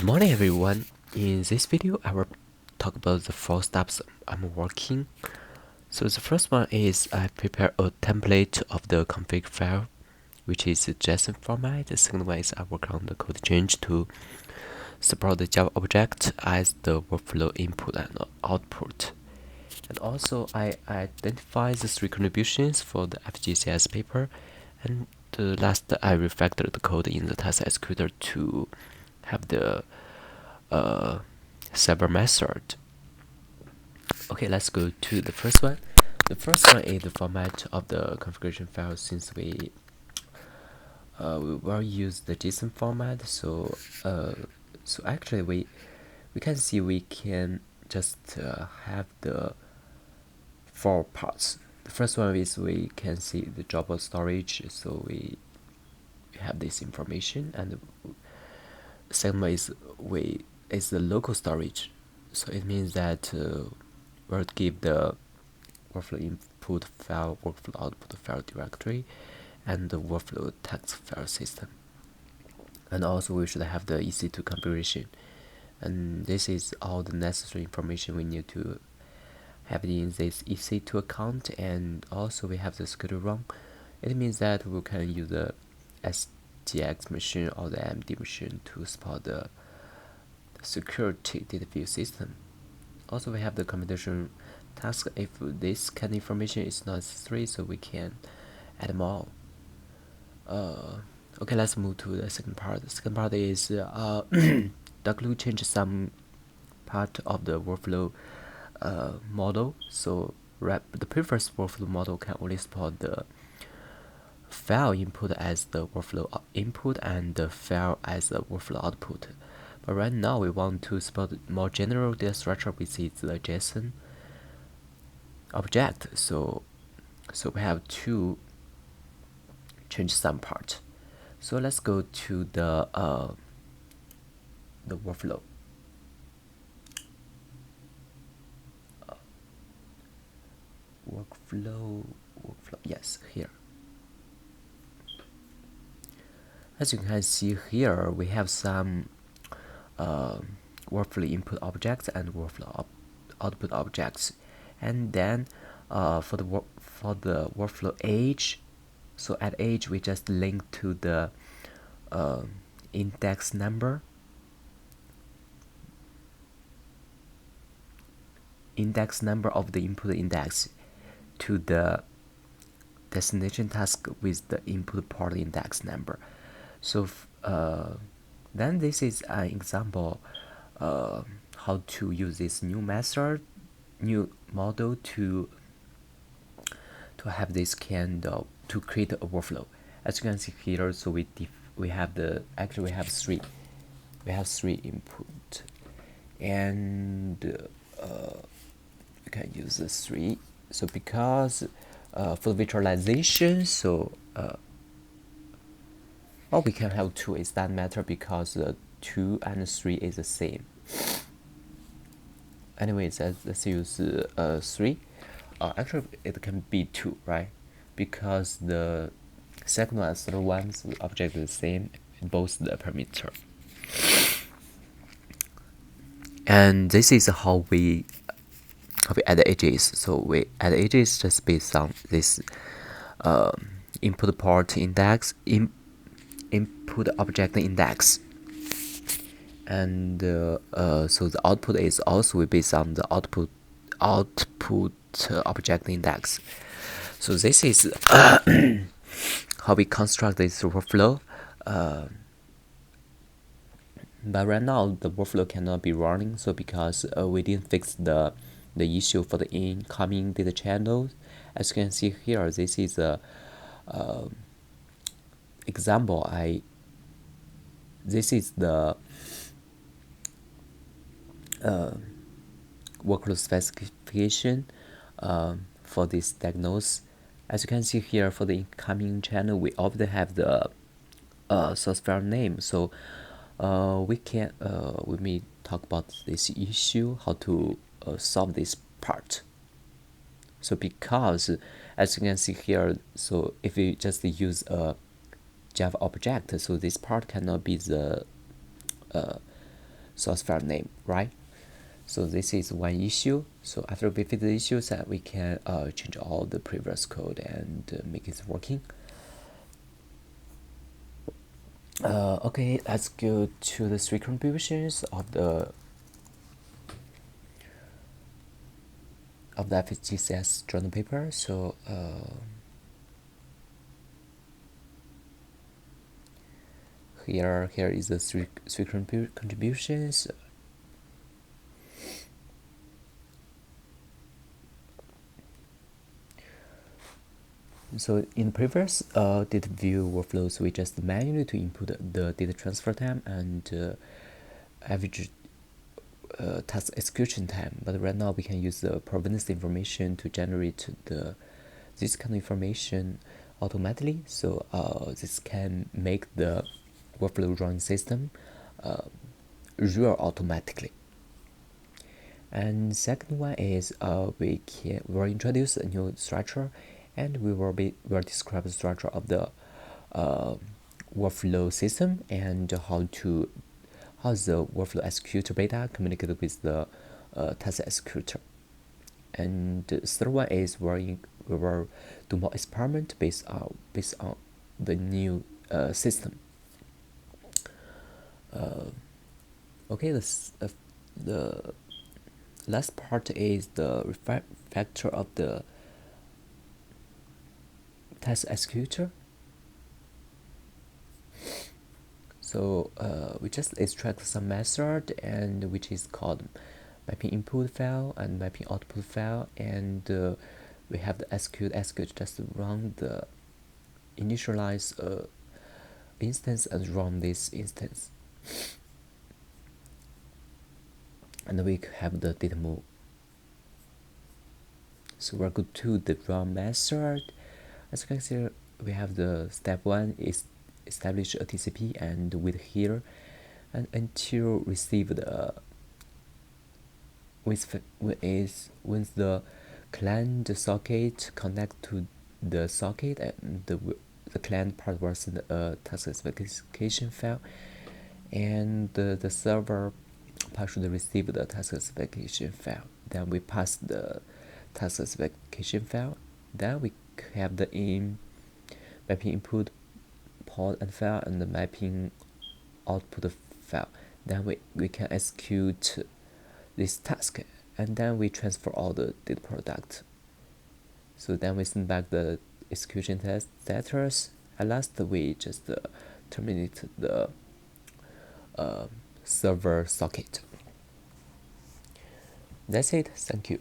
Good morning, everyone. In this video, I will talk about the 4 steps I'm working. So the first one is I prepare a template of the config file, which is a JSON format. The second one is I work on the code change to support the Java object as the workflow input and output. And also, I identify the 3 contributions for the FGCS paper. And the last, I refactor the code in the task executor to have the server method. Okay, let's go to the first one. The first one is the format of the configuration file. Since we will use the JSON format, so actually we can see we can just have the 4 parts. The first one is we can see the Java storage, so we have this information, and the second one is the local storage. So it means that we'll give the workflow input file, workflow output file directory, and the workflow text file system. And also we should have the EC2 configuration. And this is all the necessary information we need to have in this EC2 account. And also we have the schedule run. It means that we can use the SGX machine or the AMD machine to support the security data view system. Also we have the computation task if this kind of information is not necessary, so we can add more. Okay, let's move to the second part. The second part is Docker change some part of the workflow model. So the previous workflow model can only support the file input as the workflow input and the file as the workflow output. But right now we want to support more general data structure, which is the JSON object. So we have to change some part. So let's go to the workflow. Workflow, yes, here. As you can see here, we have some workflow input objects and workflow output objects, and then for the workflow age, so at age we just link to the index number of the input index to the destination task with the input port index number. So then this is an example how to use this new model to have this kind of to create a workflow. As you can see here, so we have three input, and we can use the 3. So because for visualization, so we can have 2. It doesn't matter because 2 and 3 is the same. Anyways, let's use 3. Actually, it can be 2, right? Because the second one and third one's object is the same, both the parameter. And this is how we add edges. So we add edges just based on this input port index, input object index, and so the output is also based on the output object index. So this is how we construct this workflow. But right now the workflow cannot be running, so because we didn't fix the issue for the incoming data channels. As you can see here, this is a example. This is the workflow specification for this diagnose. As you can see here, for the incoming channel, we already have the source file name. So we may talk about this issue, how to solve this part. So because as you can see here, so if we just use a Java object, so this part cannot be the source file name, right? So this is one issue. So after we fix the issues, we can change all the previous code and make it working. Okay, let's go to the three contributions of the FHCS journal paper. So here is the three contributions. So in previous data view workflows, we just manually to input the data transfer time and average task execution time. But right now we can use the provenance information to generate this kind of information automatically. So this can make the workflow run system run automatically. And second one is we will introduce a new structure, and we will describe the structure of the workflow system and how the workflow executor data communicate with the task executor. And the third one is we will do more experiment based on the new system. Okay, the last part is the refactor of the task executor. So we just extract some method, and which is called mapping input file and mapping output file, and we have the execute just run the initialize instance and run this instance, and we have the data move. So we're good to the run method. As you can see, we have the step 1 is establish a TCP and wait here, and until received when the client socket connect to the socket, and the client part was in a task specification file, and the server part should receive the task specification file. Then we pass the task specification file. Then we have the mapping input port and file and the mapping output file. Then we can execute this task, and then we transfer all the data product. So then we send back the execution test status. At last, we just terminate the server socket. That's it. Thank you.